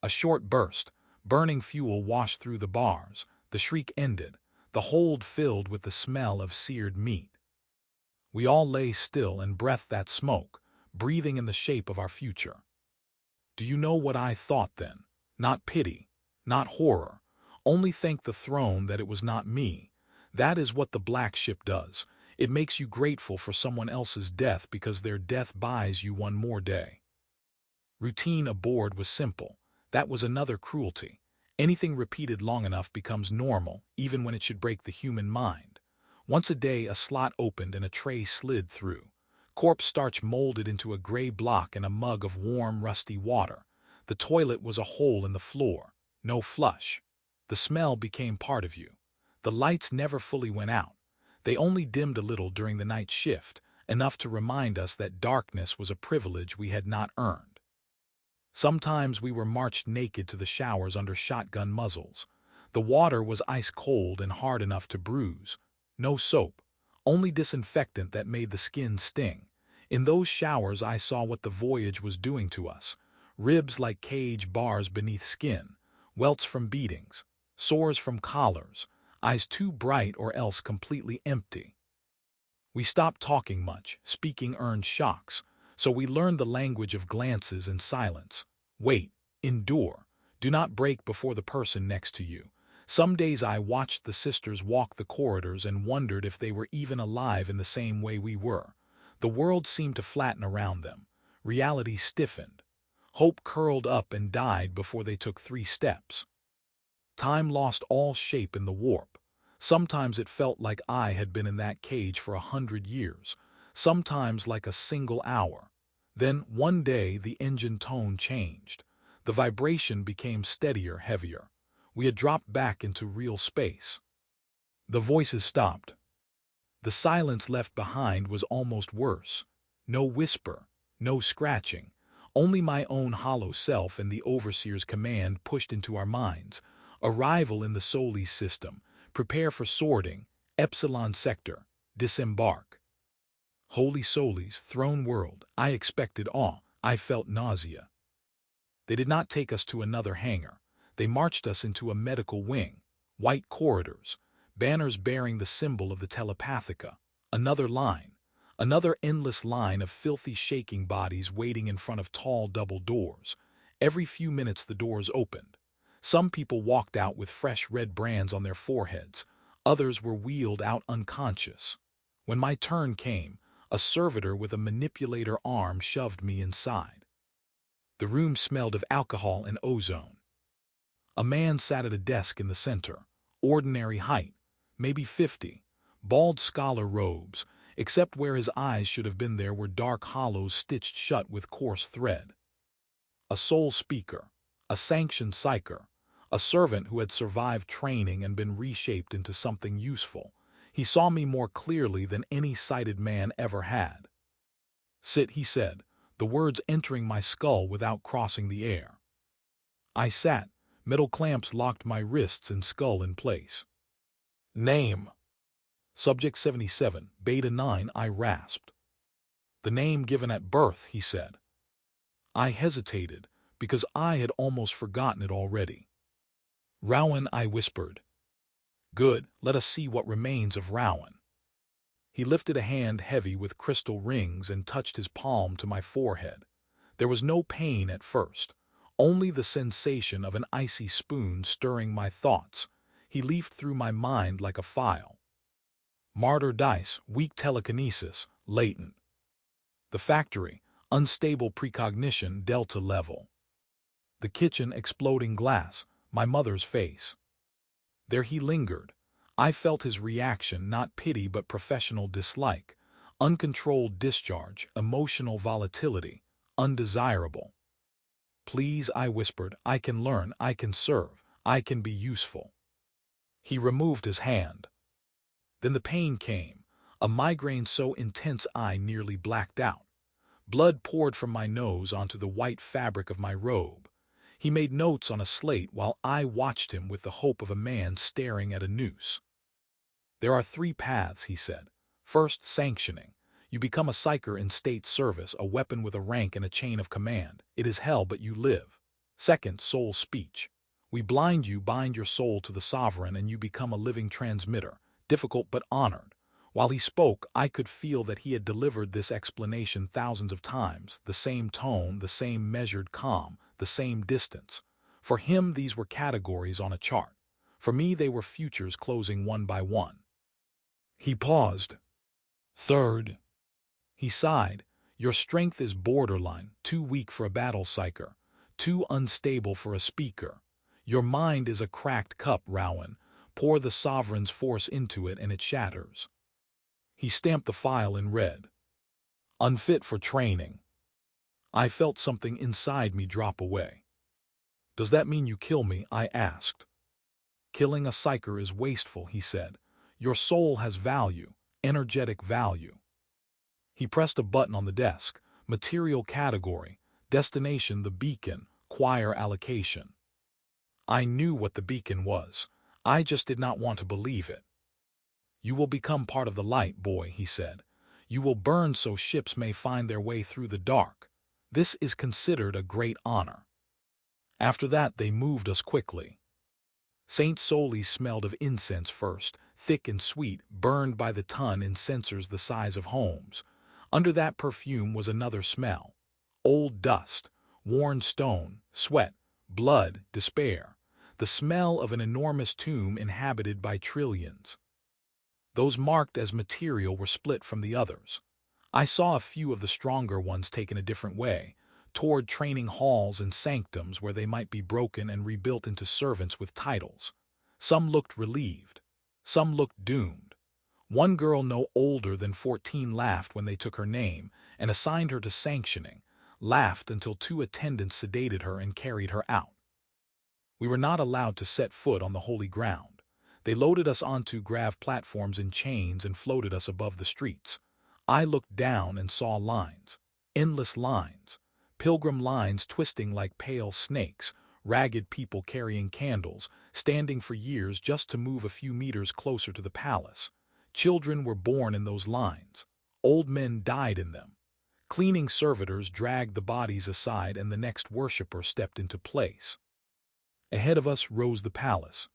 A short burst. Burning fuel washed through the bars. The shriek ended. The hold filled with the smell of seared meat. We all lay still and breathed that smoke, breathing in the shape of our future. Do you know what I thought then? Not pity, not horror. Only thank the throne that it was not me. That is what the black ship does. It makes you grateful for someone else's death because their death buys you one more day. Routine aboard was simple. That was another cruelty. Anything repeated long enough becomes normal, even when it should break the human mind. Once a day a slot opened and a tray slid through. Corpse starch molded into a gray block and a mug of warm, rusty water. The toilet was a hole in the floor. No flush. The smell became part of you. The lights never fully went out. They only dimmed a little during the night shift, enough to remind us that darkness was a privilege we had not earned. Sometimes we were marched naked to the showers under shotgun muzzles. The water was ice cold and hard enough to bruise. No soap, only disinfectant that made the skin sting. In those showers I saw what the voyage was doing to us. Ribs like cage bars beneath skin, welts from beatings, sores from collars, eyes too bright or else completely empty. We stopped talking much, speaking earned shocks, so we learned the language of glances and silence. Wait, endure, do not break before the person next to you. Some days I watched the sisters walk the corridors and wondered if they were even alive in the same way we were. The world seemed to flatten around them. Reality stiffened. Hope curled up and died before they took 3 steps. Time lost all shape in the warp. Sometimes it felt like I had been in that cage for 100 years, sometimes like a single hour. Then, one day, the engine tone changed. The vibration became steadier, heavier. We had dropped back into real space. The voices stopped. The silence left behind was almost worse. No whisper, no scratching, only my own hollow self and the overseer's command pushed into our minds. Arrival in the Solis system. Prepare for sorting. Epsilon sector. Disembark. Holy Solis, throne world. I expected awe. I felt nausea. They did not take us to another hangar. They marched us into a medical wing. White corridors. Banners bearing the symbol of the Telepathica. Another line. Another endless line of filthy shaking bodies waiting in front of tall double doors. Every few minutes the doors opened. Some people walked out with fresh red brands on their foreheads. Others were wheeled out unconscious. When my turn came, a servitor with a manipulator arm shoved me inside. The room smelled of alcohol and ozone. A man sat at a desk in the center. Ordinary height, maybe 50. Bald scholar robes, except where his eyes should have been there were dark hollows stitched shut with coarse thread. A sole speaker, a sanctioned psyker, a servant who had survived training and been reshaped into something useful. He saw me more clearly than any sighted man ever had. Sit, he said, the words entering my skull without crossing the air. I sat. Metal clamps locked my wrists and skull in place. Name. Subject 77, Beta 9, I rasped. The name given at birth, he said. I hesitated, because I had almost forgotten it already. Rowan, I whispered. Good, let us see what remains of Rowan. He lifted a hand heavy with crystal rings and touched his palm to my forehead. There was no pain at first, only the sensation of an icy spoon stirring my thoughts. He leafed through my mind like a file. Martyr dice, weak telekinesis, latent. The factory, unstable precognition, delta level. The kitchen, exploding glass, my mother's face. There he lingered. I felt his reaction, not pity but professional dislike, uncontrolled discharge, emotional volatility, undesirable. Please, I whispered, I can learn, I can serve, I can be useful. He removed his hand. Then the pain came, a migraine so intense I nearly blacked out. Blood poured from my nose onto the white fabric of my robe. He made notes on a slate while I watched him with the hope of a man staring at a noose. There are 3 paths, he said. First, sanctioning. You become a psyker in state service, a weapon with a rank and a chain of command. It is hell, but you live. Second, soul speech. We blind you, bind your soul to the sovereign, and you become a living transmitter, difficult but honored. While he spoke, I could feel that he had delivered this explanation thousands of times, the same tone, the same measured calm, the same distance. For him, these were categories on a chart. For me, they were futures closing one by one. He paused. Third. He sighed. Your strength is borderline, too weak for a battle psyker, too unstable for a speaker. Your mind is a cracked cup, Rowan. Pour the sovereign's force into it and it shatters. He stamped the file and read. Unfit for training. I felt something inside me drop away. Does that mean you kill me? I asked. Killing a psyker is wasteful, he said. Your soul has value, energetic value. He pressed a button on the desk. Material category. Destination the beacon. Choir allocation. I knew what the beacon was. I just did not want to believe it. You will become part of the light, boy, he said. You will burn so ships may find their way through the dark. This is considered a great honor." After that they moved us quickly. St. Solis smelled of incense first, thick and sweet, burned by the ton in censers the size of homes. Under that perfume was another smell. Old dust, worn stone, sweat, blood, despair. The smell of an enormous tomb inhabited by trillions. Those marked as material were split from the others. I saw a few of the stronger ones taken a different way, toward training halls and sanctums where they might be broken and rebuilt into servants with titles. Some looked relieved. Some looked doomed. One girl no older than 14 laughed when they took her name and assigned her to sanctioning, laughed until 2 attendants sedated her and carried her out. We were not allowed to set foot on the holy ground. They loaded us onto grav platforms in chains and floated us above the streets. I looked down and saw lines. Endless lines. Pilgrim lines twisting like pale snakes, ragged people carrying candles, standing for years just to move a few meters closer to the palace. Children were born in those lines. Old men died in them. Cleaning servitors dragged the bodies aside and the next worshipper stepped into place. Ahead of us rose the palace.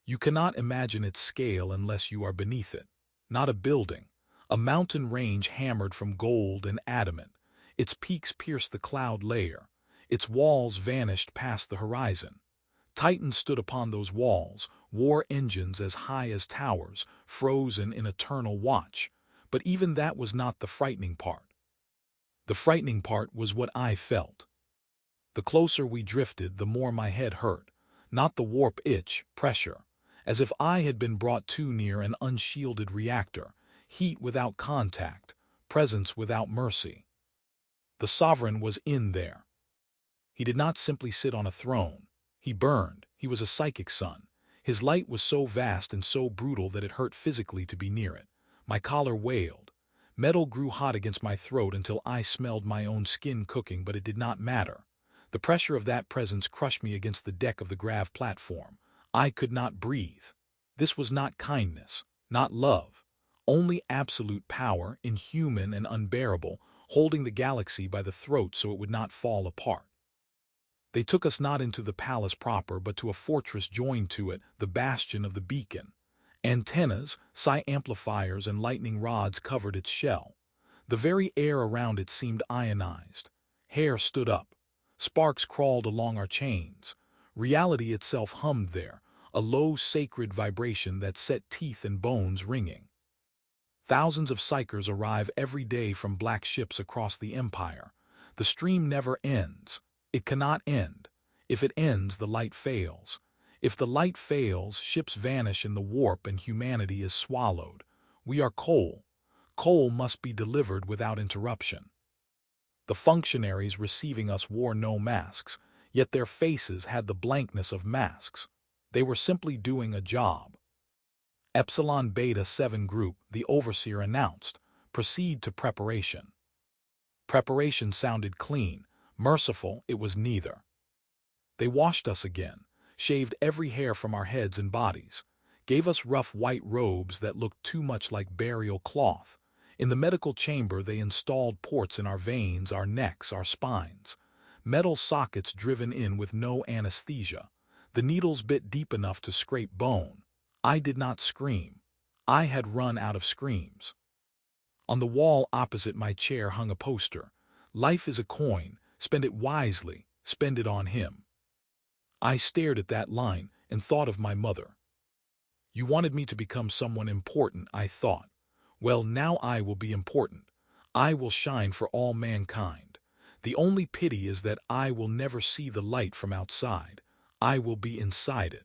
You cannot imagine its scale unless you are beneath it. Not a building, a mountain range hammered from gold and adamant. Its peaks pierced the cloud layer. Its walls vanished past the horizon. Titans stood upon those walls, war engines as high as towers, frozen in eternal watch. But even that was not the frightening part. The frightening part was what I felt. The closer we drifted, the more my head hurt. Not the warp itch, pressure. As if I had been brought too near an unshielded reactor. Heat without contact, presence without mercy. The sovereign was in there. He did not simply sit on a throne. He burned. He was a psychic sun. His light was so vast and so brutal that it hurt physically to be near it. My collar wailed. Metal grew hot against my throat until I smelled my own skin cooking, but it did not matter. The pressure of that presence crushed me against the deck of the grav platform. I could not breathe. This was not kindness, not love. Only absolute power, inhuman and unbearable, holding the galaxy by the throat so it would not fall apart. They took us not into the palace proper, but to a fortress joined to it, the bastion of the beacon. Antennas, psi-amplifiers, and lightning rods covered its shell. The very air around it seemed ionized. Hair stood up. Sparks crawled along our chains. Reality itself hummed there, a low sacred vibration that set teeth and bones ringing. Thousands of Psykers arrive every day from black ships across the Empire. The stream never ends. It cannot end. If it ends, the light fails. If the light fails, ships vanish in the warp and humanity is swallowed. We are coal. Coal must be delivered without interruption. The functionaries receiving us wore no masks, yet their faces had the blankness of masks. They were simply doing a job. Epsilon Beta 7 Group, the overseer announced, proceed to preparation. Preparation sounded clean. Merciful, it was neither. They washed us again, shaved every hair from our heads and bodies, gave us rough white robes that looked too much like burial cloth. In the medical chamber they installed ports in our veins, our necks, our spines. Metal sockets driven in with no anesthesia. The needles bit deep enough to scrape bone. I did not scream. I had run out of screams. On the wall opposite my chair hung a poster. Life is a coin. Spend it wisely. Spend it on him. I stared at that line and thought of my mother. You wanted me to become someone important, I thought. Well, now I will be important. I will shine for all mankind. The only pity is that I will never see the light from outside. I will be inside it.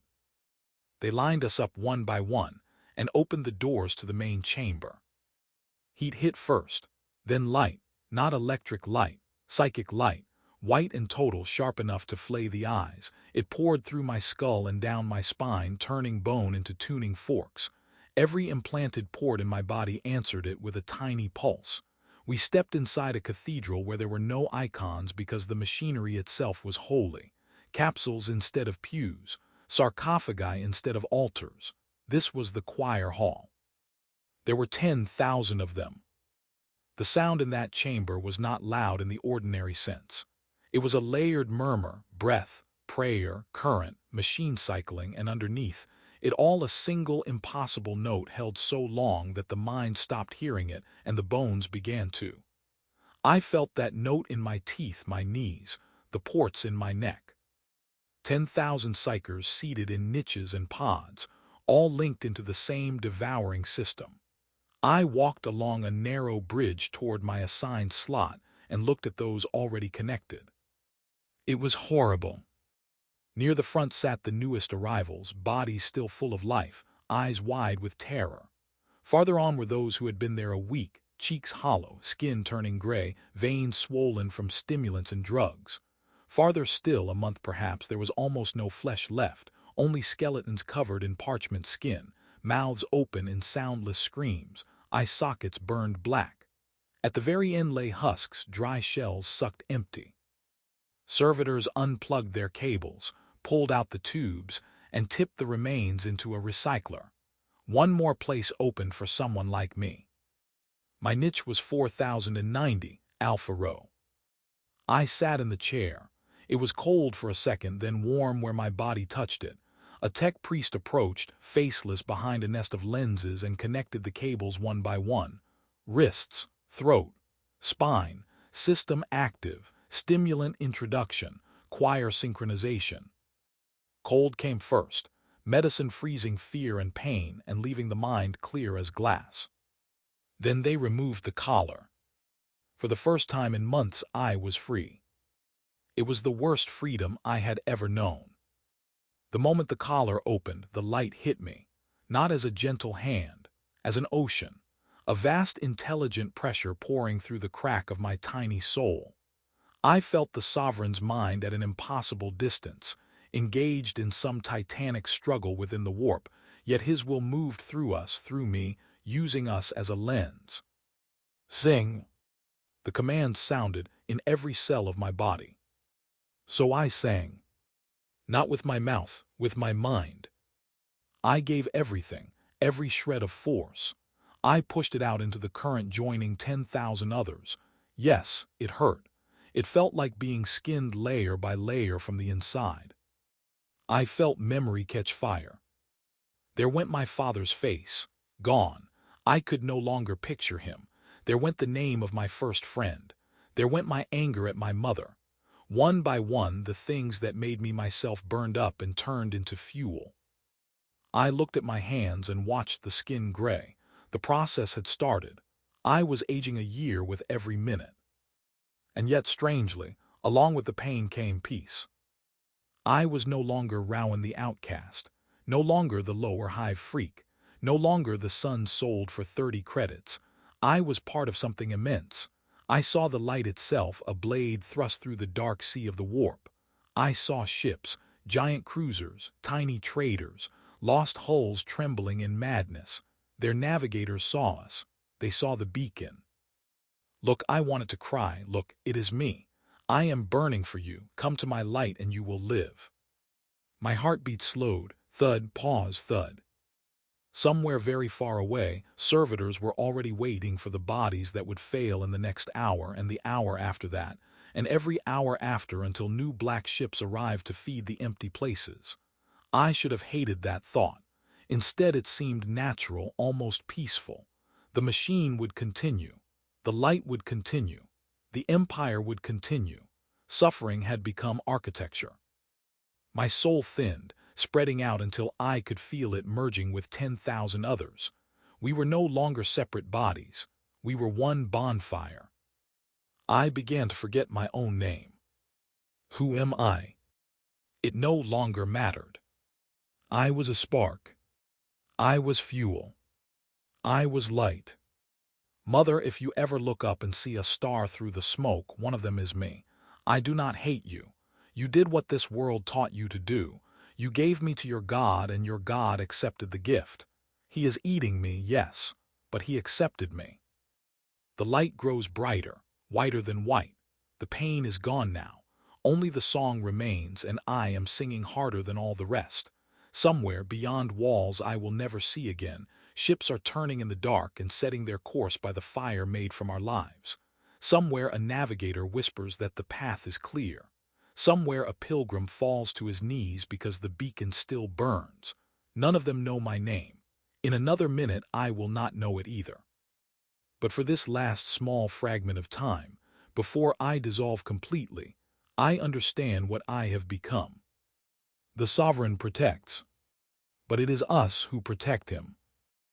They lined us up one by one and opened the doors to the main chamber. Heat hit first, then light, not electric light, psychic light, white and total, sharp enough to flay the eyes. It poured through my skull and down my spine, turning bone into tuning forks. Every implanted port in my body answered it with a tiny pulse. We stepped inside a cathedral where there were no icons because the machinery itself was holy. Capsules instead of pews, sarcophagi instead of altars. This was the choir hall. There were 10,000 of them. The sound in that chamber was not loud in the ordinary sense. It was a layered murmur, breath, prayer, current, machine cycling, and underneath it all a single impossible note held so long that the mind stopped hearing it and the bones began to. I felt that note in my teeth, my knees, the ports in my neck. 10,000 psychers seated in niches and pods, all linked into the same devouring system. I walked along a narrow bridge toward my assigned slot and looked at those already connected. It was horrible. Near the front sat the newest arrivals, bodies still full of life, eyes wide with terror. Farther on were those who had been there a week, cheeks hollow, skin turning gray, veins swollen from stimulants and drugs. Farther still, a month perhaps, there was almost no flesh left, only skeletons covered in parchment skin, mouths open in soundless screams, eye sockets burned black. At the very end lay husks, dry shells sucked empty. Servitors unplugged their cables, pulled out the tubes, and tipped the remains into a recycler. One more place opened for someone like me. My niche was 4090, Alpha Row. I sat in the chair. It was cold for a second, then warm where my body touched it. A tech priest approached, faceless behind a nest of lenses, and connected the cables one by one. Wrists, throat, spine, system active, stimulant introduction, choir synchronization. Cold came first, medicine freezing fear and pain and leaving the mind clear as glass. Then they removed the collar. For the first time in months I was free. It was the worst freedom I had ever known. The moment the collar opened, the light hit me, not as a gentle hand, as an ocean, a vast intelligent pressure pouring through the crack of my tiny soul. I felt the sovereign's mind at an impossible distance, engaged in some titanic struggle within the warp, yet his will moved through us, through me, using us as a lens. Sing! The command sounded in every cell of my body. So I sang. Not with my mouth, with my mind. I gave everything, every shred of force. I pushed it out into the current, joining 10,000 others. Yes, it hurt. It felt like being skinned layer by layer from the inside. I felt memory catch fire. There went my father's face, gone. I could no longer picture him. There went the name of my first friend. There went my anger at my mother. One by one, the things that made me myself burned up and turned into fuel. I looked at my hands and watched the skin gray. The process had started. I was aging a year with every minute. And yet, strangely, along with the pain came peace. I was no longer Rowan the outcast, no longer the lower Hive freak, no longer the son sold for 30 credits. I was part of something immense. I saw the light itself, a blade thrust through the dark sea of the warp. I saw ships, giant cruisers, tiny traders, lost hulls trembling in madness. Their navigators saw us. They saw the beacon. Look, I wanted to cry. Look, it is me. I am burning for you. Come to my light and you will live. My heartbeat slowed. Thud, pause, thud. Somewhere very far away, servitors were already waiting for the bodies that would fail in the next hour and the hour after that, and every hour after until new black ships arrived to feed the empty places. I should have hated that thought. Instead, it seemed natural, almost peaceful. The machine would continue. The light would continue. The empire would continue. Suffering had become architecture. My soul thinned, spreading out until I could feel it merging with 10,000 others. We were no longer separate bodies. We were one bonfire. I began to forget my own name. Who am I? It no longer mattered. I was a spark. I was fuel. I was light. Mother, if you ever look up and see a star through the smoke, one of them is me. I do not hate you. You did what this world taught you to do. You gave me to your God, and your God accepted the gift. He is eating me, yes, but he accepted me. The light grows brighter, whiter than white. The pain is gone now. Only the song remains, and I am singing harder than all the rest. Somewhere beyond walls I will never see again, Ships are turning in the dark and setting their course by the fire made from our lives. Somewhere a navigator whispers that the path is clear. Somewhere a pilgrim falls to his knees because the beacon still burns. None of them know my name. In another minute I will not know it either. But for this last small fragment of time, before I dissolve completely, I understand what I have become. The sovereign protects, but it is us who protect him.